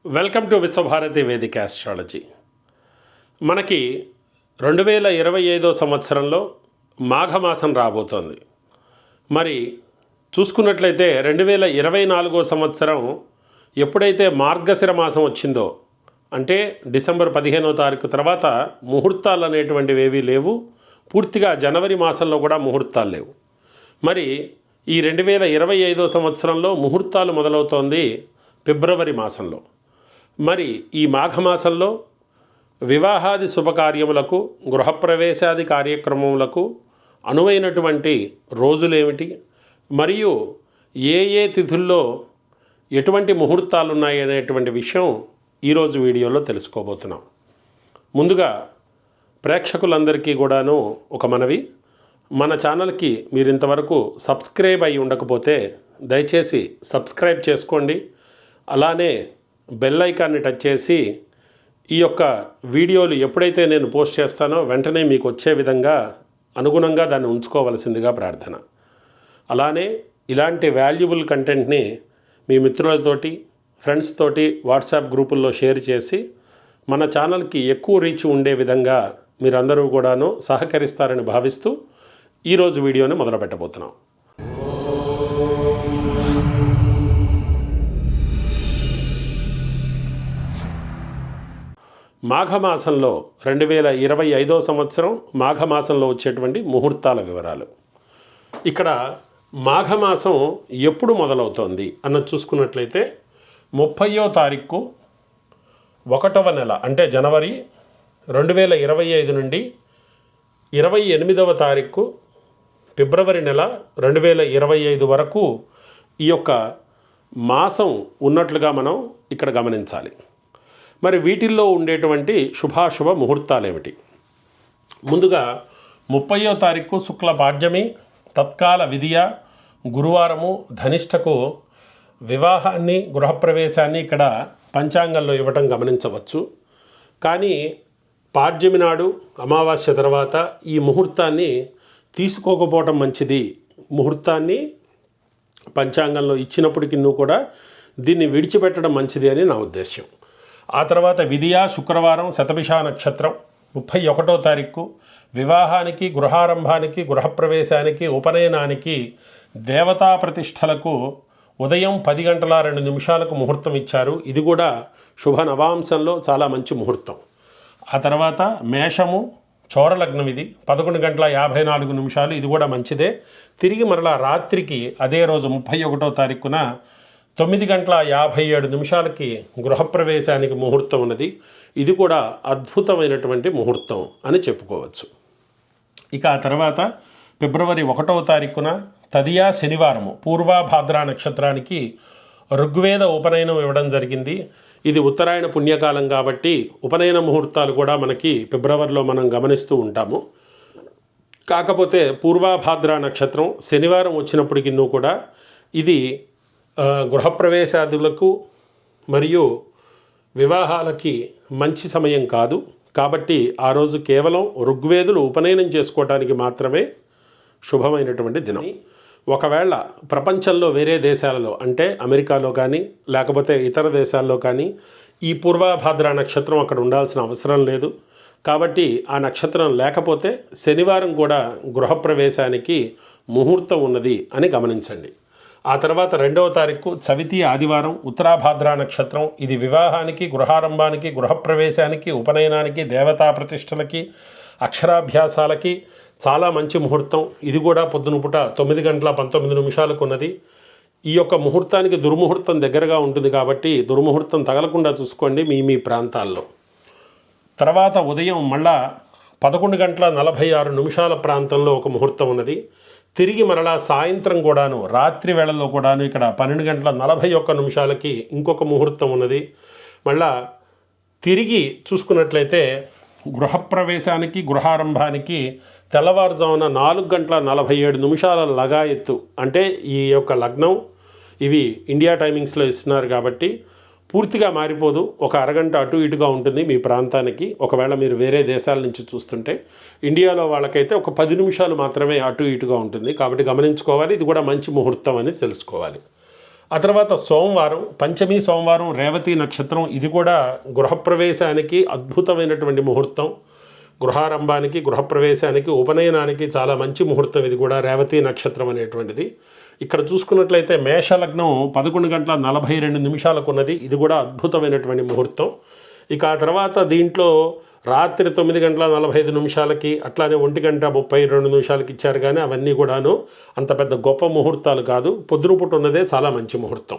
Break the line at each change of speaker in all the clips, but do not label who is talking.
Welcome to Visvabharati వేదిక astrology. మనకి 2025 సంవత్సరంలో మాఘమాసం రాబోతోంది. మరి చూసుకున్నట్లయితే 2024 సంవత్సరం ఎప్పుడైతే మార్గశిర మాసం వచ్చిందో, అంటే డిసెంబర్ 15వ తారీఖు తర్వాత ముహూర్తాలు అనేటువంటివి ఏవీ లేవు. పూర్తిగా జనవరి మాసంలో కూడా ముహూర్తాలు లేవు. మరి ఈ 2025 సంవత్సరంలో ముహూర్తాలు మొదలవుతోంది ఫిబ్రవరి మాసంలో. మరి ఈ మాఘమాసంలో వివాహాది శుభకార్యములకు, గృహప్రవేశాది కార్యక్రమములకు అనువైనటువంటి రోజులేమిటి, మరియు ఏ ఏ తిథుల్లో ఎటువంటి ముహూర్తాలు ఉన్నాయి అనేటువంటి విషయం ఈరోజు వీడియోలో తెలుసుకోబోతున్నాం. ముందుగా ప్రేక్షకులందరికీ కూడాను ఒక మనవి, మన ఛానల్కి మీరు ఇంతవరకు సబ్స్క్రైబ్ అయి ఉండకపోతే దయచేసి సబ్స్క్రైబ్ చేసుకోండి. అలానే బెల్ ఐకాన్ని టచ్ చేసి ఈ యొక్క వీడియోలు ఎప్పుడైతే నేను పోస్ట్ చేస్తానో వెంటనే మీకు వచ్చే విధంగా అనుగుణంగా దాన్ని ఉంచుకోవలసిందిగా ప్రార్థన. అలానే ఇలాంటి వాల్యుబుల్ కంటెంట్ని మీ మిత్రులతోటి, ఫ్రెండ్స్ తోటి వాట్సాప్ గ్రూపుల్లో షేర్ చేసి మన ఛానల్కి ఎక్కువ రీచ్ ఉండే విధంగా మీరందరూ కూడాను సహకరిస్తారని భావిస్తూ ఈరోజు వీడియోని మొదలు పెట్టబోతున్నాం. మాఘమాసంలో 2025 సంవత్సరం మాఘమాసంలో వచ్చేటువంటి ముహూర్తాల వివరాలు. ఇక్కడ మాఘమాసం ఎప్పుడు మొదలవుతోంది అన్నది చూసుకున్నట్లయితే 30వ తారీఖు 1వ నెల, అంటే జనవరి 2025 నుండి 28వ తారీఖు ఫిబ్రవరి నెల 2025 వరకు ఈ యొక్క మాసం ఉన్నట్లుగా మనం ఇక్కడ గమనించాలి. మరి వీటిల్లో ఉండేటువంటి శుభాశుభ ముహూర్తాలు ఏమిటి? ముందుగా 30వ తారీఖు శుక్ల పాడ్యమి, తత్కాల విధియ, గురువారము, ధనిష్టకు వివాహాన్ని, గృహప్రవేశాన్ని ఇక్కడ పంచాంగంలో ఇవ్వటం గమనించవచ్చు. కానీ పాడ్యమి నాడు అమావాస్య తర్వాత ఈ ముహూర్తాన్ని తీసుకోకపోవటం మంచిది. ముహూర్తాన్ని పంచాంగంలో ఇచ్చినప్పటికీ కూడా దీన్ని విడిచిపెట్టడం మంచిది అని నా ఉద్దేశ్యం. ఆ తర్వాత విధియ శుక్రవారం, శతభిష నక్షత్రం 31వ తారీఖు వివాహానికి, గృహారంభానికి, గృహప్రవేశానికి, ఉపనయనానికి, దేవతా ప్రతిష్టలకు ఉదయం 10 గంటల 2 నిమిషాలకు ముహూర్తం ఇచ్చారు. ఇది కూడా శుభ నవాంశంలో చాలా మంచి ముహూర్తం. ఆ తర్వాత మేషము చోరలగ్నం, ఇది 11 గంటల 54 నిమిషాలు, ఇది కూడా మంచిదే. తిరిగి మరలా రాత్రికి అదే రోజు 31వ తారీఖున 9 గంటల 57 నిమిషాలకి గృహప్రవేశానికి ముహూర్తం ఉన్నది. ఇది కూడా అద్భుతమైనటువంటి ముహూర్తం అని చెప్పుకోవచ్చు. ఇక ఆ తర్వాత ఫిబ్రవరి 1వ తారీఖున తదియా శనివారము పూర్వభాద్ర నక్షత్రానికి ఋగ్వేద ఉపనయనం ఇవ్వడం జరిగింది. ఇది ఉత్తరాయణ పుణ్యకాలం కాబట్టి ఉపనయన ముహూర్తాలు కూడా మనకి ఫిబ్రవరిలో మనం గమనిస్తూ ఉంటాము. కాకపోతే పూర్వభాద్ర నక్షత్రం శనివారం వచ్చినప్పటికీ కూడా ఇది గృహప్రవేశాదులకు మరియు వివాహాలకి మంచి సమయం కాదు. కాబట్టి ఆ రోజు కేవలం ఋగ్వేదులు ఉపనయనం చేసుకోవడానికి మాత్రమే శుభమైనటువంటి దినం. ఒకవేళ ప్రపంచంలో వేరే దేశాలలో, అంటే అమెరికాలో కానీ లేకపోతే ఇతర దేశాల్లో కానీ ఈ పూర్వభాద్ర నక్షత్రం అక్కడ ఉండాల్సిన అవసరం లేదు. కాబట్టి ఆ నక్షత్రం లేకపోతే శనివారం కూడా గృహప్రవేశానికి ముహూర్తం ఉన్నది అని గమనించండి. ఆ తర్వాత 2వ తారీఖు చవితి ఆదివారం, ఉత్తరాభాద్ర నక్షత్రం. ఇది వివాహానికి, గృహారంభానికి, గృహప్రవేశానికి, ఉపనయనానికి, దేవతా ప్రతిష్టలకి, అక్షరాభ్యాసాలకి చాలా మంచి ముహూర్తం. ఇది కూడా పొద్దునపూట 9 గంటల 19 నిమిషాలకు ఉన్నది. ఈ యొక్క ముహూర్తానికి దుర్ముహూర్తం దగ్గరగా ఉంటుంది కాబట్టి దుర్ముహూర్తం తగలకుండా చూసుకోండి మీ ప్రాంతాల్లో. తర్వాత ఉదయం మళ్ళా 11 గంటల 46 నిమిషాల ప్రాంతంలో ఒక ముహూర్తం ఉన్నది. తిరిగి మరలా సాయంత్రం కూడాను, రాత్రి వేళల్లో కూడాను ఇక్కడ 12 గంటల 41 నిమిషాలకి ఇంకొక ముహూర్తం ఉన్నది. మళ్ళా తిరిగి చూసుకున్నట్లయితే గృహప్రవేశానికి, గృహారంభానికి తెల్లవారుజామున 4 గంటల 47 నిమిషాల లగాయత్తు, అంటే ఈ యొక్క లగ్నం ఇవి ఇండియా టైమింగ్స్లో ఇస్తున్నారు కాబట్టి పూర్తిగా మారిపోదు. ఒక అరగంట అటు ఇటుగా ఉంటుంది మీ ప్రాంతానికి. ఒకవేళ మీరు వేరే దేశాల నుంచి చూస్తుంటే, ఇండియాలో వాళ్ళకైతే ఒక 10 నిమిషాలు మాత్రమే అటు ఇటుగా ఉంటుంది. కాబట్టి గమనించుకోవాలి, ఇది కూడా మంచి ముహూర్తం అని తెలుసుకోవాలి. ఆ తర్వాత సోమవారం, పంచమి సోమవారం రేవతి నక్షత్రం, ఇది కూడా గృహప్రవేశానికి అద్భుతమైనటువంటి ముహూర్తం. గృహారంభానికి, గృహప్రవేశానికి, ఉపనయనానికి చాలా మంచి ముహూర్తం ఇది కూడా, రేవతి నక్షత్రం అనేటువంటిది. ఇక్కడ చూసుకున్నట్లయితే మేషలగ్నం 11:42 ఉన్నది. ఇది కూడా అద్భుతమైనటువంటి ముహూర్తం. ఇక ఆ తర్వాత దీంట్లో రాత్రి 9:45 అట్లానే 1:32 ఇచ్చారు, కానీ అవన్నీ కూడాను అంత పెద్ద గొప్ప ముహూర్తాలు కాదు. పొద్దునపూట ఉన్నదే చాలా మంచి ముహూర్తం.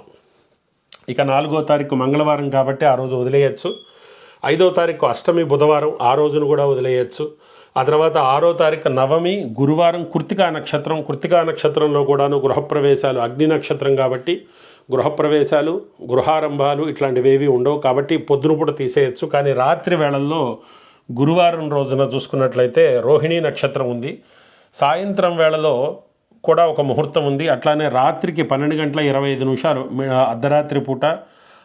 ఇక 4వ తారీఖు మంగళవారం కాబట్టి ఆ రోజు వదిలేయచ్చు. 5వ తారీఖు అష్టమి బుధవారం, ఆ రోజును కూడా వదిలేయచ్చు. ఆ తర్వాత 6వ తారీఖు నవమి గురువారం, కృత్తికా నక్షత్రం. కృత్తికా నక్షత్రంలో కూడాను గృహప్రవేశాలు, అగ్ని నక్షత్రం కాబట్టి గృహప్రవేశాలు, గృహారంభాలు ఇట్లాంటివేవి ఉండవు, కాబట్టి పొద్దునపూట తీసేయచ్చు. కానీ రాత్రి వేళల్లో గురువారం రోజున చూసుకున్నట్లయితే రోహిణీ నక్షత్రం ఉంది. సాయంత్రం వేళలో కూడా ఒక ముహూర్తం ఉంది. అట్లానే రాత్రికి 12:25 అర్ధరాత్రి పూట.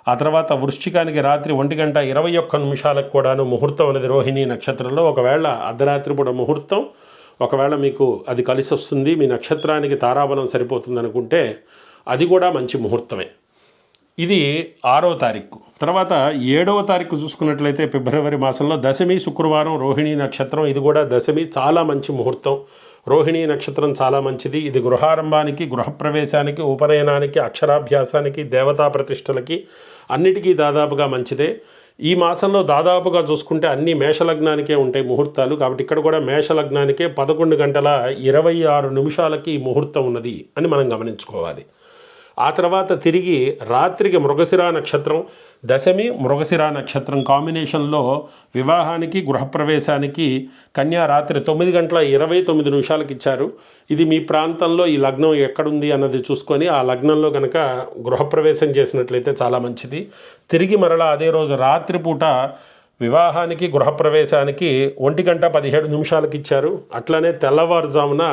ఆ తర్వాత వృశ్చికానికి రాత్రి 1:21 కూడాను ముహూర్తం అనేది రోహిణీ నక్షత్రంలో. ఒకవేళ అర్ధరాత్రి పూట ముహూర్తం, ఒకవేళ మీకు అది కలిసి వస్తుంది, మీ నక్షత్రానికి తారాబలం సరిపోతుంది అనుకుంటే అది కూడా మంచి ముహూర్తమే. ఇది 6వ తారీఖు. తర్వాత 7వ తారీఖు చూసుకున్నట్లయితే ఫిబ్రవరి మాసంలో దశమి శుక్రవారం రోహిణీ నక్షత్రం. ఇది కూడా దశమి చాలా మంచి ముహూర్తం. రోహిణీ నక్షత్రం చాలా మంచిది. ఇది గృహారంభానికి, గృహప్రవేశానికి, ఉపనయనానికి, అక్షరాభ్యాసానికి, దేవతా ప్రతిష్టలకి అన్నిటికీ దాదాపుగా మంచిదే. ఈ మాసంలో దాదాపుగా చూసుకుంటే అన్ని మేషలగ్నానికే ఉంటాయి ముహూర్తాలు, కాబట్టి ఇక్కడ కూడా మేషలగ్నానికే 11:26 ముహూర్తం ఉన్నది అని మనం గమనించుకోవాలి. ఆ తర్వాత తిరిగి రాత్రికి మృగశిర నక్షత్రం, దశమి మృగశిర నక్షత్రం కాంబినేషన్లో వివాహానికి, గృహప్రవేశానికి కన్యా రాత్రి 9:29 ఇచ్చారు. ఇది మీ ప్రాంతంలో ఈ లగ్నం ఎక్కడుంది అన్నది చూసుకొని ఆ లగ్నంలో కనుక గృహప్రవేశం చేసినట్లయితే చాలా మంచిది. తిరిగి మరలా అదే రోజు రాత్రిపూట వివాహానికి, గృహప్రవేశానికి 1:17 ఇచ్చారు. అట్లనే తెల్లవారుజామున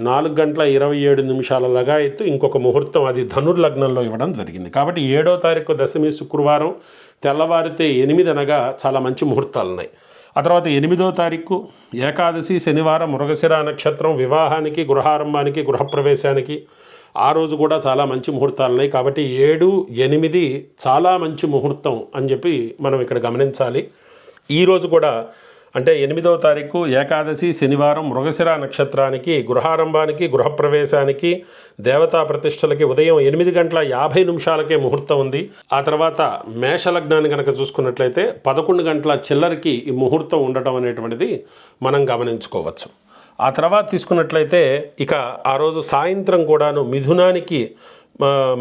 4:27 లగాయత్తు ఇంకొక ముహూర్తం, అది ధనుర్లగ్నంలో ఇవ్వడం జరిగింది. కాబట్టి 7వ తారీఖు దశమి శుక్రవారం తెల్లవారితే 8 అనగా చాలా మంచి ముహూర్తాలు ఉన్నాయి. ఆ తర్వాత 8వ తారీఖు ఏకాదశి శనివారం మృగశిర నక్షత్రం, వివాహానికి, గృహారంభానికి, గృహప్రవేశానికి ఆ రోజు కూడా చాలా మంచి ముహూర్తాలు ఉన్నాయి. కాబట్టి 7, 8 చాలా మంచి ముహూర్తం అని చెప్పి మనం ఇక్కడ గమనించాలి. ఈరోజు కూడా అంటే 8వ తారీఖు ఏకాదశి శనివారం మృగశిర నక్షత్రానికి, గృహారంభానికి, గృహప్రవేశానికి, దేవతా ప్రతిష్టలకి ఉదయం 8:50 ముహూర్తం ఉంది. ఆ తర్వాత మేషలగ్నాన్ని కనుక చూసుకున్నట్లయితే 11 ఈ ముహూర్తం ఉండటం అనేటువంటిది మనం గమనించుకోవచ్చు. ఆ తర్వాత తీసుకున్నట్లయితే ఇక ఆ రోజు సాయంత్రం కూడాను మిథునానికి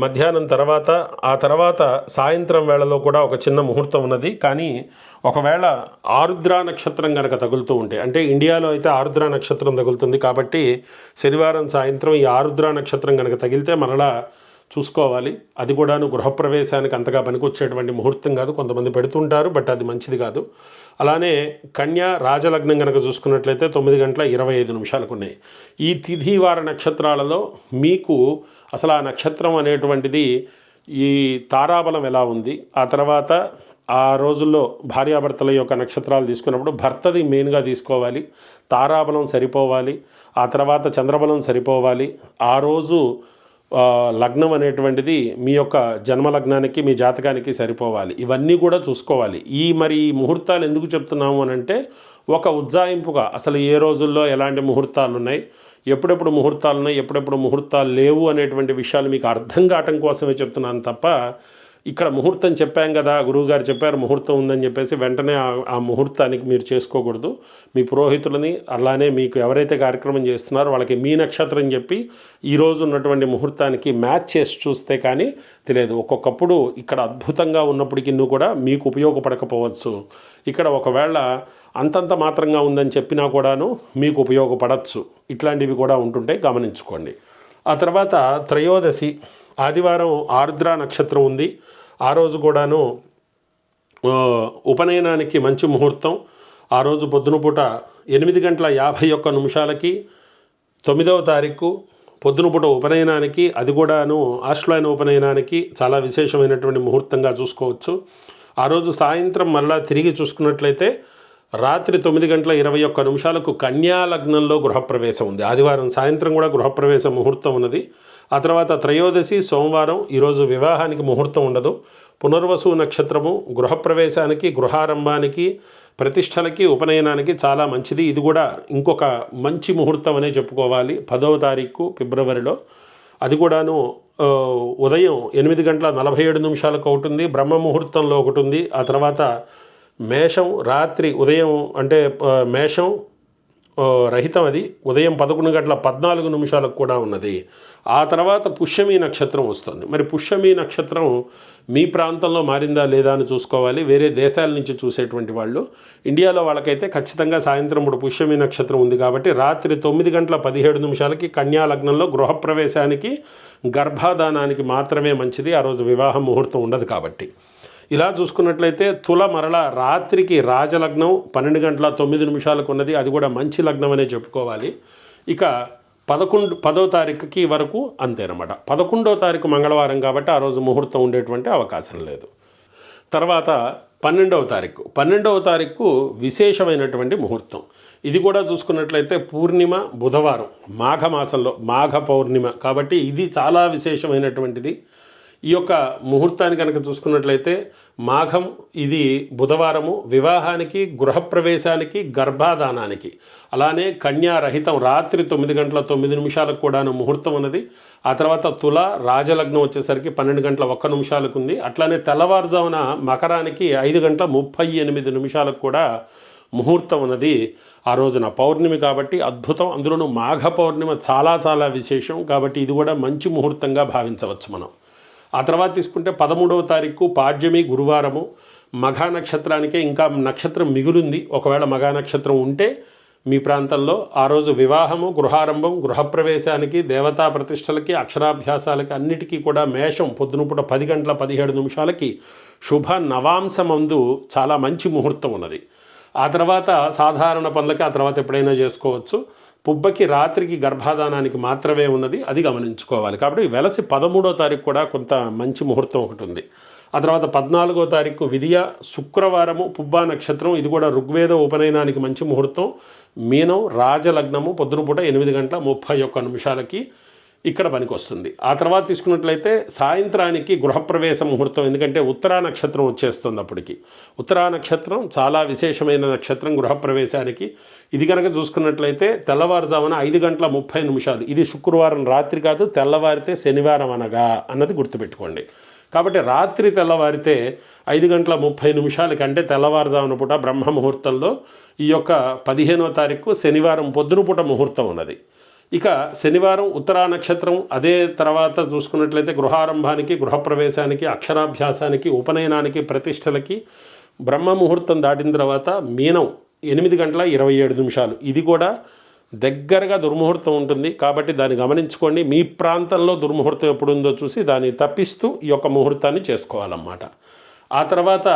మధ్యాహ్నం తర్వాత, ఆ తర్వాత సాయంత్రం వేళలో కూడా ఒక చిన్న ముహూర్తం ఉన్నది. కానీ ఒకవేళ ఆరుద్ర నక్షత్రం కనుక తగులుతూ ఉంటే, అంటే ఇండియాలో అయితే ఆరుద్ర నక్షత్రం తగులుతుంది కాబట్టి శనివారం సాయంత్రం ఈ ఆరుద్ర నక్షత్రం కనుక తగిలితే మరలా చూసుకోవాలి. అది కూడాను గృహప్రవేశానికి అంతగా పనికొచ్చేటువంటి ముహూర్తం కాదు, కొంతమంది పెడుతుంటారు, బట్ అది మంచిది కాదు. అలానే కన్యా రాజలగ్నం కనుక చూసుకున్నట్లయితే 9:25 ఉన్నాయి. ఈ తిథి వార నక్షత్రాలలో మీకు అసలు ఆ నక్షత్రం అనేటువంటిది, ఈ తారాబలం ఎలా ఉంది, ఆ తర్వాత ఆ రోజుల్లో భార్యాభర్తల యొక్క నక్షత్రాలు తీసుకున్నప్పుడు భర్తది మెయిన్గా తీసుకోవాలి, తారాబలం సరిపోవాలి, ఆ తర్వాత చంద్రబలం సరిపోవాలి, ఆ రోజు లగ్నం అనేటువంటిది మీ యొక్క జన్మలగ్నానికి, మీ జాతకానికి సరిపోవాలి. ఇవన్నీ కూడా చూసుకోవాలి. ఈ ముహూర్తాలు ఎందుకు చెప్తున్నాము అని అంటే ఒక ఉజ్జాయింపుగా అసలు ఏ రోజుల్లో ఎలాంటి ముహూర్తాలు ఉన్నాయి, ఎప్పుడెప్పుడు ముహూర్తాలు ఉన్నాయి, ఎప్పుడెప్పుడు ముహూర్తాలు లేవు అనేటువంటి విషయాలు మీకు అర్థం కావటం కోసమే చెప్తున్నాను తప్ప ఇక్కడ ముహూర్తం చెప్పాం కదా, గురువుగారు చెప్పారు ముహూర్తం ఉందని చెప్పేసి వెంటనే ఆ ముహూర్తానికి మీరు చేసుకోకూడదు. మీ పురోహితులని, అలానే మీకు ఎవరైతే కార్యక్రమం చేస్తున్నారో వాళ్ళకి మీ నక్షత్రం చెప్పి ఈరోజు ఉన్నటువంటి ముహూర్తానికి మ్యాచ్ చేసి చూస్తే కానీ తెలియదు. ఒక్కొక్కప్పుడు ఇక్కడ అద్భుతంగా ఉన్నప్పటికీ కూడా మీకు ఉపయోగపడకపోవచ్చు. ఇక్కడ ఒకవేళ అంతంత మాత్రంగా ఉందని చెప్పినా కూడాను మీకు ఉపయోగపడవచ్చు. ఇట్లాంటివి కూడా ఉంటుంటే గమనించుకోండి. ఆ తర్వాత త్రయోదశి ఆదివారం ఆరుద్ర నక్షత్రం ఉంది. ఆ రోజు కూడాను ఉపనయనానికి మంచి ముహూర్తం. ఆ రోజు పొద్దునపూట 8:51 9వ తారీఖు పొద్దునపూట ఉపనయనానికి, అది కూడాను ఆశ్లైన ఉపనయనానికి చాలా విశేషమైనటువంటి ముహూర్తంగా చూసుకోవచ్చు. ఆ రోజు సాయంత్రం మళ్ళా తిరిగి చూసుకున్నట్లయితే రాత్రి 9:21 కన్యా లగ్నంలో గృహప్రవేశం ఉంది. ఆదివారం సాయంత్రం కూడా గృహప్రవేశ ముహూర్తం ఉన్నది. ఆ తర్వాత త్రయోదశి సోమవారం, ఈరోజు వివాహానికి ముహూర్తం ఉండదు. పునర్వసు నక్షత్రము గృహప్రవేశానికి, గృహారంభానికి, ప్రతిష్టలకి, ఉపనయనానికి చాలా మంచిది. ఇది కూడా ఇంకొక మంచి ముహూర్తం అనే చెప్పుకోవాలి. 10వ తారీఖు ఫిబ్రవరిలో, అది కూడాను ఉదయం 8:47 ఒకటి ఉంది, బ్రహ్మ ముహూర్తంలో ఒకటి ఉంది. ఆ తర్వాత మేషం రాత్రి ఉదయం అంటే మేషం రహితం, అది ఉదయం 11:14 కూడా ఉన్నది. ఆ తర్వాత పుష్యమి నక్షత్రం వస్తుంది. మరి పుష్యమి నక్షత్రం మీ ప్రాంతంలో మారిందా లేదా అని చూసుకోవాలి. వేరే దేశాల నుంచి చూసేటువంటి వాళ్ళు, ఇండియాలో వాళ్ళకైతే ఖచ్చితంగా సాయంత్రం ఇప్పుడు పుష్యమి నక్షత్రం ఉంది కాబట్టి రాత్రి 9:17 కన్యా లగ్నంలో గృహప్రవేశానికి, గర్భాధానానికి మాత్రమే మంచిది. ఆ రోజు వివాహ ముహూర్తం ఉండదు కాబట్టి. ఇలా చూసుకున్నట్లయితే తుల మరల రాత్రికి రాజలగ్నం 12:09 ఉన్నది. అది కూడా మంచి లగ్నం అనే చెప్పుకోవాలి. ఇక 10వ తారీఖుకి వరకు అంతేనమాట. 11వ తారీఖు మంగళవారం కాబట్టి ఆ రోజు ముహూర్తం ఉండేటువంటి అవకాశం లేదు. తర్వాత 12వ తారీఖు విశేషమైనటువంటి ముహూర్తం. ఇది కూడా చూసుకున్నట్లయితే పూర్ణిమ బుధవారం, మాఘమాసంలో మాఘ పౌర్ణిమ కాబట్టి ఇది చాలా విశేషమైనటువంటిది. ఈ యొక్క ముహూర్తాన్ని కనుక చూసుకున్నట్లయితే మాఘం, ఇది బుధవారము, వివాహానికి, గృహప్రవేశానికి, గర్భాధానానికి, అలానే కన్యారహితం రాత్రి 9:09 కూడాను ముహూర్తం ఉన్నది. ఆ తర్వాత తుల రాజలగ్నం వచ్చేసరికి 12:01 ఉంది. అట్లానే తెల్లవారుజామున మకరానికి 5:38 కూడా ముహూర్తం ఉన్నది. ఆ రోజున పౌర్ణమి కాబట్టి అద్భుతం. అందులోనూ మాఘ పౌర్ణిమ చాలా చాలా విశేషం కాబట్టి ఇది కూడా మంచి ముహూర్తంగా భావించవచ్చు మనం. ఆ తర్వాత తీసుకుంటే 13వ తారీఖు పాడ్యమి గురువారము, మఘా నక్షత్రానికే ఇంకా నక్షత్రం మిగులుంది. ఒకవేళ మఘా నక్షత్రం ఉంటే మీ ప్రాంతంలో ఆ రోజు వివాహము, గృహారంభం, గృహప్రవేశానికి, దేవతా ప్రతిష్టలకి, అక్షరాభ్యాసాలకి అన్నిటికీ కూడా మేషం పొద్దునపూట 10:17 శుభ నవాంశమందు చాలా మంచి ముహూర్తం ఉన్నది. ఆ తర్వాత సాధారణ పనులకి ఆ తర్వాత ఎప్పుడైనా చేసుకోవచ్చు. పుబ్బకి రాత్రికి గర్భాధానానికి మాత్రమే ఉన్నది, అది గమనించుకోవాలి. కాబట్టి వెలసి 13వ తారీఖు కూడా కొంత మంచి ముహూర్తం ఒకటి ఉంది. ఆ తర్వాత 14వ తారీఖు విధియ శుక్రవారము, పుబ్బా నక్షత్రం, ఇది కూడా ఋగ్వేద ఉపనయనానికి మంచి ముహూర్తం. మీనం రాజలగ్నము పొద్దునపూట 8:31 ఇక్కడ పనికి వస్తుంది. ఆ తర్వాత తీసుకున్నట్లయితే సాయంత్రానికి గృహప్రవేశ ముహూర్తం, ఎందుకంటే ఉత్తరా నక్షత్రం వచ్చేస్తుంది అప్పటికి. ఉత్తరా నక్షత్రం చాలా విశేషమైన నక్షత్రం గృహప్రవేశానికి. ఇది కనుక చూసుకున్నట్లయితే తెల్లవారుజామున 5:30 ఇది శుక్రవారం రాత్రి కాదు, తెల్లవారితే శనివారం అనగా అన్నది గుర్తుపెట్టుకోండి. కాబట్టి రాత్రి తెల్లవారితే 5:30 అంటే తెల్లవారుజామున పూట బ్రహ్మ ముహూర్తంలో ఈ యొక్క 15వ తారీఖు శనివారం పొద్దునపూట ముహూర్తం ఉన్నది. ఇక శనివారం ఉత్తరా నక్షత్రం, అదే తర్వాత చూసుకున్నట్లయితే గృహారంభానికి, గృహప్రవేశానికి, అక్షరాభ్యాసానికి, ఉపనయనానికి, ప్రతిష్టలకి బ్రహ్మ ముహూర్తం దాటిన తర్వాత మీనం 8:27 ఇది కూడా దగ్గరగా దుర్ముహూర్తం ఉంటుంది కాబట్టి దాన్ని గమనించుకోండి. మీ ప్రాంతంలో దుర్ముహూర్తం ఎప్పుడు ఉందో చూసి దాన్ని తప్పిస్తూ ఈ యొక్క ముహూర్తాన్ని చేసుకోవాలన్నమాట. ఆ తర్వాత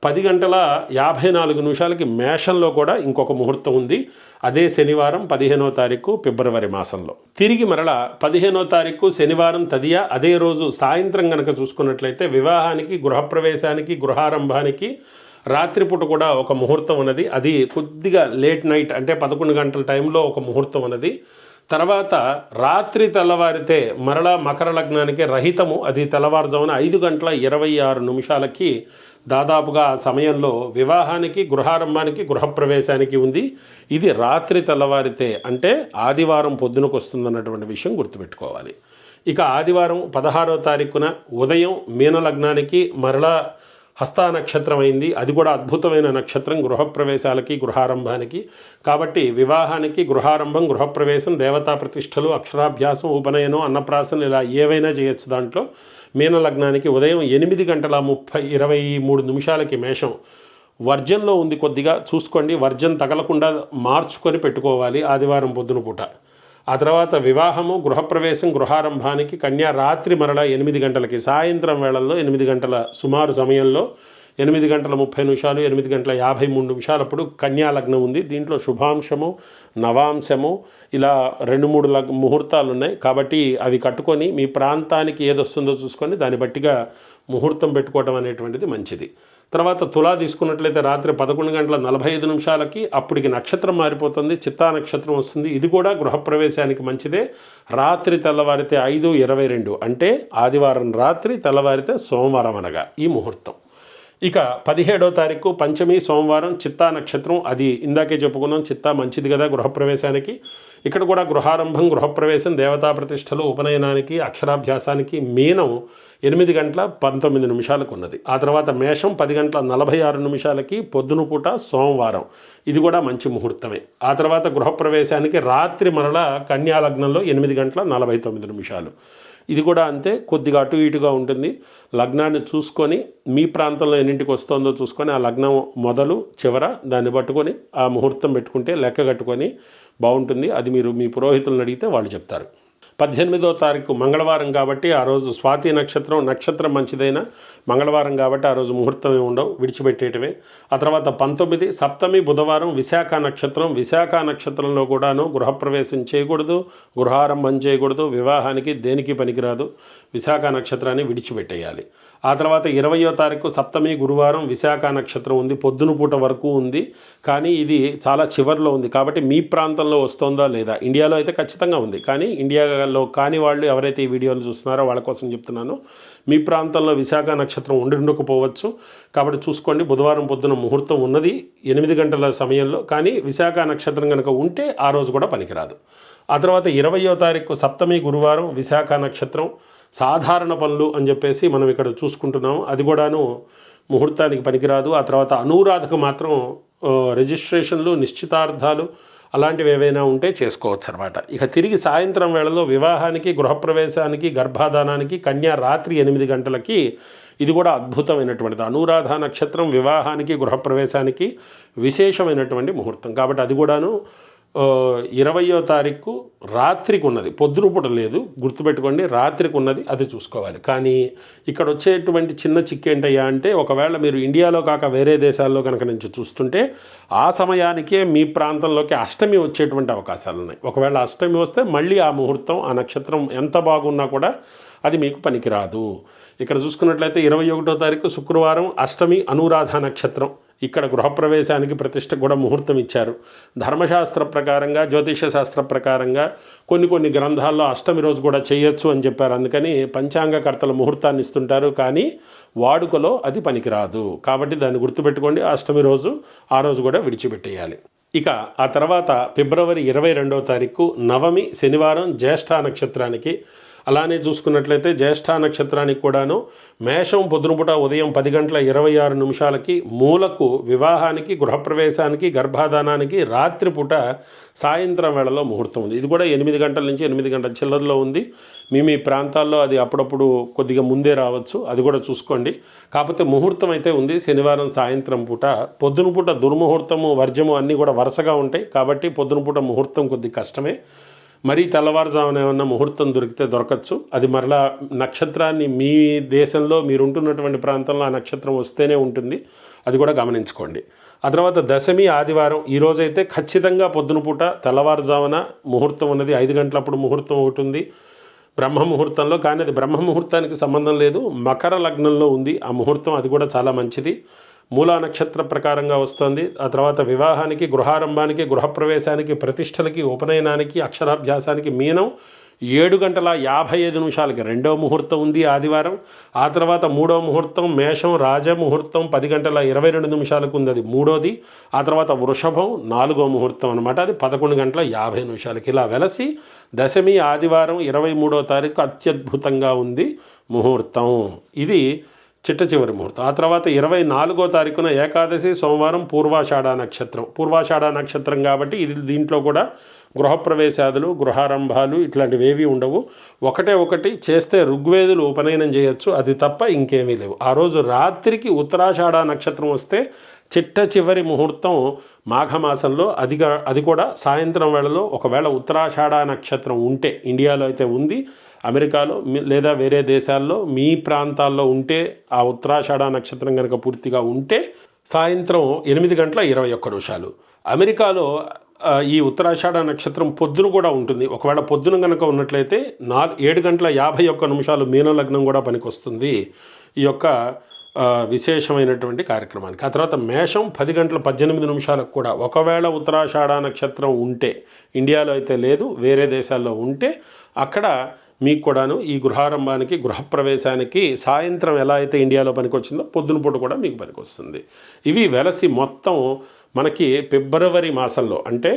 10:54 మేషంలో కూడా ఇంకొక ముహూర్తం ఉంది. అదే శనివారం 15వ తారీఖు ఫిబ్రవరి మాసంలో. తిరిగి మరలా 15వ తారీఖు శనివారం తదియ, అదే రోజు సాయంత్రం కనుక చూసుకున్నట్లయితే వివాహానికి, గృహప్రవేశానికి, గృహారంభానికి రాత్రిపూట కూడా ఒక ముహూర్తం ఉన్నది. అది కొద్దిగా లేట్ నైట్ అంటే 11 గంటల టైంలో ఒక ముహూర్తం ఉన్నది. తర్వాత రాత్రి తెల్లవారితే మరలా మకర లగ్నానికి రహితము, అది తెల్లవారుజామున 5:26 దాదాపుగా ఆ సమయంలో వివాహానికి, గృహారంభానికి, గృహప్రవేశానికి ఉంది. ఇది రాత్రి తెల్లవారితే అంటే ఆదివారం పొద్దునకు వస్తుందన్నటువంటి విషయం గుర్తుపెట్టుకోవాలి. ఇక ఆదివారం 16వ తారీఖున ఉదయం మీన లగ్నానికి మరలా హస్తా నక్షత్రం అయింది. అది కూడా అద్భుతమైన నక్షత్రం గృహప్రవేశాలకి, గృహారంభానికి. కాబట్టి వివాహానికి, గృహారంభం, గృహప్రవేశం, దేవతా ప్రతిష్టలు, అక్షరాభ్యాసం, ఉపనయనం, అన్నప్రాసన ఇలా ఏవైనా చేయొచ్చు. దాంట్లో మీన లగ్నానికి ఉదయం 8:23 మేషం వర్జంలో ఉంది, కొద్దిగా చూసుకోండి. వర్జం తగలకుండా మార్చుకొని పెట్టుకోవాలి ఆదివారం పొద్దున పూట. ఆ తర్వాత వివాహము, గృహప్రవేశం, గృహారంభానికి కన్యా రాత్రి మరలా 8 సాయంత్రం వేళల్లో 8 గంటల సుమారు సమయంలో 8:30 8:53 అప్పుడు కన్యా లగ్నం ఉంది. దీంట్లో శుభాంశము, నవాంశము ఇలా 2-3 ముహూర్తాలు ఉన్నాయి. కాబట్టి అవి కట్టుకొని మీ ప్రాంతానికి ఏదొస్తుందో చూసుకొని దాన్ని బట్టిగా ముహూర్తం పెట్టుకోవడం అనేటువంటిది మంచిది. తర్వాత తులా తీసుకున్నట్లయితే రాత్రి 11:45 అప్పటికి నక్షత్రం మారిపోతుంది, చిత్తా నక్షత్రం వస్తుంది. ఇది కూడా గృహప్రవేశానికి మంచిదే. రాత్రి తెల్లవారితే 5:22 అంటే ఆదివారం రాత్రి, తెల్లవారితే సోమవారం అనగా ఈ ముహూర్తం. ఇక 17వ తారీఖు పంచమి సోమవారం, చిత్తా నక్షత్రం. అది ఇందాకే చెప్పుకున్నాం, చిత్తా మంచిది కదా గృహప్రవేశానికి. ఇక్కడ కూడా గృహారంభం, గృహప్రవేశం, దేవతా ప్రతిష్టలు, ఉపనయనానికి, అక్షరాభ్యాసానికి. మీనం 8:19 ఉన్నది. ఆ తర్వాత మేషం 10:46 పొద్దున పూట సోమవారం. ఇది కూడా మంచి ముహూర్తమే. ఆ తర్వాత గృహప్రవేశానికి రాత్రి మరలా కన్యాలగ్నంలో 8:49. ఇది కూడా అంతే, కొద్దిగా అటు ఇటుగా ఉంటుంది. లగ్నాన్ని చూసుకొని మీ ప్రాంతంలో ఎన్నింటికి వస్తుందో చూసుకొని ఆ లగ్నం మొదలు చివర దాన్ని పట్టుకొని ఆ ముహూర్తం పెట్టుకుంటే లెక్క కట్టుకొని బాగుంటుంది. అది మీరు మీ పురోహితులను అడిగితే వాళ్ళు చెప్తారు. 18వ తారీఖు మంగళవారం కాబట్టి ఆ రోజు స్వాతి నక్షత్రం మంచిదైన మంగళవారం కాబట్టి ఆ రోజు ముహూర్తం ఉండవు, విడిచిపెట్టేయటమే. ఆ తర్వాత 19 సప్తమి బుధవారం విశాఖ నక్షత్రంలో కూడాను గృహప్రవేశం చేయకూడదు, గృహారంభం చేయకూడదు, వివాహానికి దేనికి పనికిరాదు. విశాఖ నక్షత్రాన్ని విడిచిపెట్టేయాలి. ఆ తర్వాత 20వ తారీఖు సప్తమి గురువారం విశాఖ నక్షత్రం ఉంది, పొద్దున పూట వరకు ఉంది. కానీ ఇది చాలా చివరిలో ఉంది కాబట్టి మీ ప్రాంతంలో వస్తుందా లేదా. ఇండియాలో అయితే ఖచ్చితంగా ఉంది, కానీ ఇండియాలో కాని వాళ్ళు ఎవరైతే ఈ వీడియోలు చూస్తున్నారో వాళ్ళ కోసం చెప్తున్నాను. మీ ప్రాంతంలో విశాఖ నక్షత్రం ఉండకపోవచ్చు కాబట్టి చూసుకోండి. బుధవారం పొద్దున ముహూర్తం ఉన్నది 8 గంటల సమయంలో, కానీ విశాఖ నక్షత్రం కనుక ఉంటే ఆ రోజు కూడా పనికిరాదు. ఆ తర్వాత 20వ తారీఖు సప్తమి గురువారం విశాఖ నక్షత్రం. సాధారణ పనులు అని చెప్పేసి మనం ఇక్కడ చూసుకుంటున్నాము, అది కూడాను ముహూర్తానికి పనికిరాదు. ఆ తర్వాత అనురాధకు మాత్రం రిజిస్ట్రేషన్లు, నిశ్చితార్థాలు అలాంటివి ఏవైనా ఉంటే చేసుకోవచ్చు అనమాట. ఇక తిరిగి సాయంత్రం వేళలో వివాహానికి, గృహప్రవేశానికి, గర్భాధానానికి కన్యా రాత్రి 8 గంటలకి. ఇది కూడా అద్భుతమైనటువంటిది. అనురాధ నక్షత్రం వివాహానికి, గృహప్రవేశానికి విశేషమైనటువంటి ముహూర్తం కాబట్టి అది కూడాను 20వ తారీఖు రాత్రికి ఉన్నది, పొద్దున పూట లేదు, గుర్తుపెట్టుకోండి. రాత్రికి ఉన్నది, అది చూసుకోవాలి. కానీ ఇక్కడ వచ్చేటువంటి చిన్న చిక్కు ఏంటయ్యా అంటే, ఒకవేళ మీరు ఇండియాలో కాక వేరే దేశాల్లో కనుక నుంచి చూస్తుంటే ఆ సమయానికే మీ ప్రాంతంలోకి అష్టమి వచ్చేటువంటి అవకాశాలు ఉన్నాయి. ఒకవేళ అష్టమి వస్తే మళ్ళీ ఆ ముహూర్తం, ఆ నక్షత్రం ఎంత బాగున్నా కూడా అది మీకు పనికిరాదు. ఇక్కడ చూసుకున్నట్లయితే 21వ తారీఖు శుక్రవారం అష్టమి అనురాధ నక్షత్రం. ఇక్కడ గృహప్రవేశానికి ప్రతిష్ట కూడా ముహూర్తం ఇచ్చారు. ధర్మశాస్త్ర ప్రకారంగా, జ్యోతిష శాస్త్ర ప్రకారంగా కొన్ని గ్రంథాల్లో అష్టమి రోజు కూడా చేయొచ్చు అని చెప్పారు. అందుకని పంచాంగకర్తలు ముహూర్తాన్ని ఇస్తుంటారు, కానీ వాడుకలో అది పనికిరాదు. కాబట్టి దాన్ని గుర్తుపెట్టుకోండి. అష్టమి రోజు ఆ రోజు కూడా విడిచిపెట్టేయాలి. ఇక ఆ తర్వాత ఫిబ్రవరి 22వ తారీఖు నవమి శనివారం జ్యేష్ఠ నక్షత్రానికి. అలానే చూసుకున్నట్లయితే జ్యేష్ఠ నక్షత్రానికి కూడాను మేషం పొద్దునపూట ఉదయం 10:26 మూలకు వివాహానికి, గృహప్రవేశానికి, గర్భాధానానికి రాత్రిపూట సాయంత్రం వేళలో ముహూర్తం ఉంది. ఇది కూడా 8 గంటల నుంచి 8 గంటల చిల్లరలో ఉంది. మీ ప్రాంతాల్లో అది అప్పుడప్పుడు కొద్దిగా ముందే రావచ్చు, అది కూడా చూసుకోండి. కాకపోతే ముహూర్తం అయితే ఉంది శనివారం సాయంత్రం పూట. పొద్దునపూట దుర్ముహూర్తము, వర్జము అన్నీ కూడా వరుసగా ఉంటాయి కాబట్టి పొద్దునపూట ముహూర్తం కొద్ది కష్టమే. మరీ తెల్లవారుజామున ఏమన్నా ముహూర్తం దొరికితే దొరకచ్చు. అది మరలా నక్షత్రాన్ని మీ దేశంలో మీరుంటున్నటువంటి ప్రాంతంలో ఆ నక్షత్రం వస్తేనే ఉంటుంది, అది కూడా గమనించుకోండి. ఆ తర్వాత దశమి ఆదివారం. ఈరోజైతే ఖచ్చితంగా పొద్దున పూట తెల్లవారుజామున ముహూర్తం ఉన్నది. 5 గంటలప్పుడు ముహూర్తం ఒకటి ఉంది బ్రహ్మ ముహూర్తంలో, కానీ అది బ్రహ్మ ముహూర్తానికి సంబంధం లేదు, మకర లగ్నంలో ఉంది ఆ ముహూర్తం. అది కూడా చాలా మంచిది. మూలా నక్షత్ర ప్రకారంగా వస్తుంది. ఆ తర్వాత వివాహానికి, గృహారంభానికి, గృహప్రవేశానికి, ప్రతిష్టలకి, ఉపనయనానికి, అక్షరాభ్యాసానికి మీనం 7:55 రెండవ ముహూర్తం ఉంది ఆదివారం. ఆ తర్వాత మూడవ ముహూర్తం మేషం రాజముహూర్తం 10:22 ఉంది, అది మూడోది. ఆ తర్వాత వృషభం 4వ ముహూర్తం అనమాట, అది 11:50 ఇలా వెలసి దశమి ఆదివారం 23వ తారీఖు అత్యద్భుతంగా ఉంది ముహూర్తం. ఇది చిట్ట చివరి ముహూర్తం. ఆ తర్వాత 24వ తారీఖున ఏకాదశి సోమవారం పూర్వాషాఢ నక్షత్రం కాబట్టి దీంట్లో కూడా గృహప్రవేశాదులు, గృహారంభాలు ఇట్లాంటివి ఏవి ఉండవు. ఒకటి చేస్తే ఋగ్వేదులు ఉపనయనం చేయొచ్చు, అది తప్ప ఇంకేమీ లేవు. ఆ రోజు రాత్రికి ఉత్తరాషాఢ నక్షత్రం వస్తే చిట్ట చివరి ముహూర్తం మాఘమాసంలో, అది కూడా సాయంత్రం వేళలో. ఒకవేళ ఉత్తరాషాఢ నక్షత్రం ఉంటే, ఇండియాలో అయితే ఉంది, అమెరికాలో లేదా వేరే దేశాల్లో మీ ప్రాంతాల్లో ఉంటే ఆ ఉత్తరాషాఢ నక్షత్రం కనుక పూర్తిగా ఉంటే సాయంత్రం 8:21. అమెరికాలో ఈ ఉత్తరాషాఢ నక్షత్రం పొద్దున కూడా ఉంటుంది. ఒకవేళ పొద్దున కనుక ఉన్నట్లయితే 7:51 మీనలగ్నం కూడా పనికొస్తుంది. ఈ యొక్క విశేషమైనటువంటి కార్యక్రమానికి. ఆ తర్వాత మేషం 10:18 కూడా, ఒకవేళ ఉత్తరాషాఢ నక్షత్రం ఉంటే, ఇండియాలో అయితే లేదు, వేరే దేశాల్లో ఉంటే అక్కడ మీకు కూడాను ఈ గృహారంభానికి, గృహప్రవేశానికి సాయంత్రం ఎలా అయితే ఇండియాలో పనికొచ్చిందో పొద్దున పూట కూడా మీకు పనికొస్తుంది. ఇవి వెలసి మొత్తం మనకి ఫిబ్రవరి మాసంలో, అంటే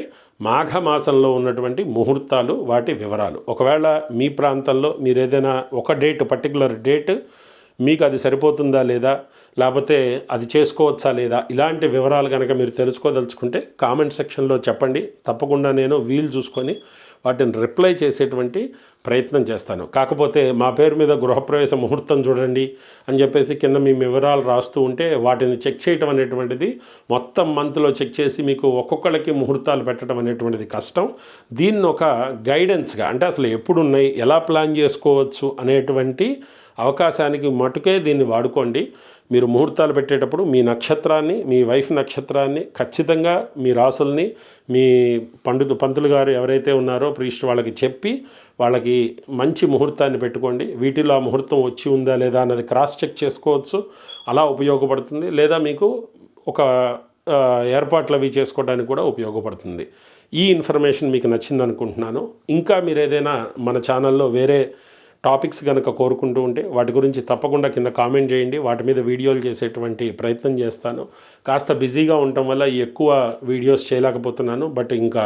మాఘ మాసంలో ఉన్నటువంటి ముహూర్తాలు, వాటి వివరాలు. ఒకవేళ మీ ప్రాంతంలో మీరు ఏదైనా ఒక డేట్, పర్టికులర్ డేట్ మీకు అది సరిపోతుందా లేదా, లేకపోతే అది చేసుకోవచ్చా లేదా, ఇలాంటి వివరాలు కనుక మీరు తెలుసుకోదలుచుకుంటే కామెంట్ సెక్షన్లో చెప్పండి. తప్పకుండా నేను వీలు చూసుకొని వాటిని రిప్లై చేసేటువంటి ప్రయత్నం చేస్తాను. కాకపోతే మా పేరు మీద గృహప్రవేశ ముహూర్తం చూడండి అని చెప్పేసి కింద మీ వివరాలు రాస్తూ ఉంటే వాటిని చెక్ చేయటం అనేటువంటిది, మొత్తం మంత్లో చెక్ చేసి మీకు ఒక్కొక్కరికి ముహూర్తాలు పెట్టడం అనేటువంటిది కష్టం. దీన్ని ఒక గైడెన్స్గా, అంటే అసలు ఎప్పుడు ఉన్నాయి, ఎలా ప్లాన్ చేసుకోవచ్చు అనేటువంటి అవకాశానికి మటుకే దీన్ని వాడుకోండి. మీరు ముహూర్తాలు పెట్టేటప్పుడు మీ నక్షత్రాన్ని, మీ వైఫ్ నక్షత్రాన్ని ఖచ్చితంగా, మీ రాసుల్ని, మీ పంతులు గారు ఎవరైతే ఉన్నారో ప్రీస్ట్ వాళ్ళకి చెప్పి వాళ్ళకి మంచి ముహూర్తాన్ని పెట్టుకోండి. వీటిలో ఆ ముహూర్తం వచ్చి ఉందా లేదా అన్నది క్రాస్ చెక్ చేసుకోవచ్చు. అలా ఉపయోగపడుతుంది. లేదా మీకు ఒక ఏర్పాట్లు అవి చేసుకోవడానికి కూడా ఉపయోగపడుతుంది. ఈ ఇన్ఫర్మేషన్ మీకు నచ్చింది అనుకుంటున్నాను. ఇంకా మీరు ఏదైనా మన ఛానల్లో వేరే టాపిక్స్ కనుక కోరుకుంటూ ఉంటే వాటి గురించి తప్పకుండా కింద కామెంట్ చేయండి. వాటి మీద వీడియోలు చేసేటువంటి ప్రయత్నం చేస్తాను. కాస్త బిజీగా ఉండటం వల్ల ఎక్కువ వీడియోస్ చేయలేకపోతున్నాను. బట్ ఇంకా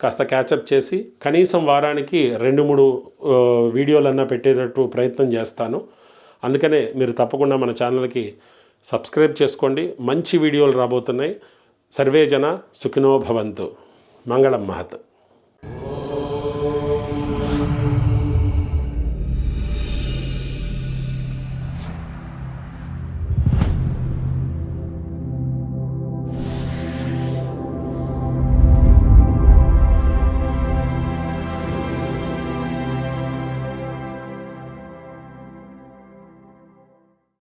కాస్త క్యాచప్ చేసి కనీసం వారానికి 2-3 వీడియోలన్నా పెట్టేటట్టు ప్రయత్నం చేస్తాను. అందుకనే మీరు తప్పకుండా మన ఛానల్కి సబ్స్క్రైబ్ చేసుకోండి. మంచి వీడియోలు రాబోతున్నాయి. సర్వే జన సుఖినో భవంతు. మంగళం మహత్.